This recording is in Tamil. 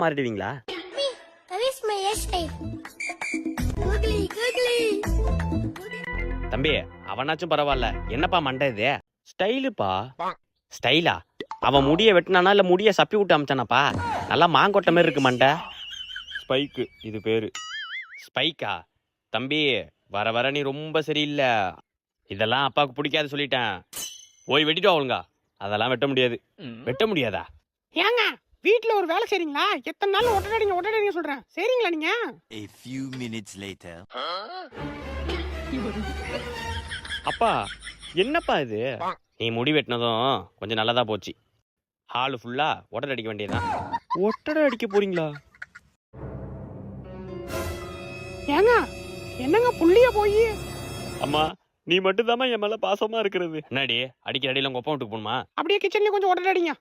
மாறிடுவீங்களா? தம்பி அவனாச்சும் பரவாயில்ல, என்னப்பா மண்டை இது? ஸ்டைலுப்பா. ஸ்டைலா? அவன் முடிய வெட்டினானா இல்ல முடிய சப்பி விட்டு அமிச்சானாப்பா? நல்லா மாங்கொட்டை மாதிரி இருக்கு மண்டை. ஸ்பைக்கு இது பேரு. ஸ்பைக்கா? தம்பி வர வர நீ ரொம்ப சரியில்லை. இதெல்லாம் அப்பாவுக்கு பிடிக்காது சொல்லிட்டேன். போய் வெட்டிட்டு ஒழுங்கா. அதெல்லாம் வெட்ட முடியாது. வெட்ட முடியாதா? ஏங்க வீட்ல ஒரு வேலை செய்றீங்களா? எத்தனை நாள் ஒட்டடிங்க சொல்றேன். சரிங்களா நீங்க? A few minutes later. அப்பா என்னப்பா இது? நீ முடி வெட்டினதும் கொஞ்சம் நல்லதா போச்சு. ஹாலு ஃபுல்லா ஒட்டடை அடிக்க வேண்டியதுதான். ஒட்டடை அடிக்க போறீங்களா? ஏங்க என்னங்க புள்ளிய போய் அம்மா நீ மட்டும் என் மேல பாசமா இருக்கிறது. என்னடி அடிக்கிற அடியில உங்க ஒப்பம் விட்டுக்கு போகணுமா? அப்படியே கிச்சன்ல கொஞ்சம் ஒட்டடிங்க.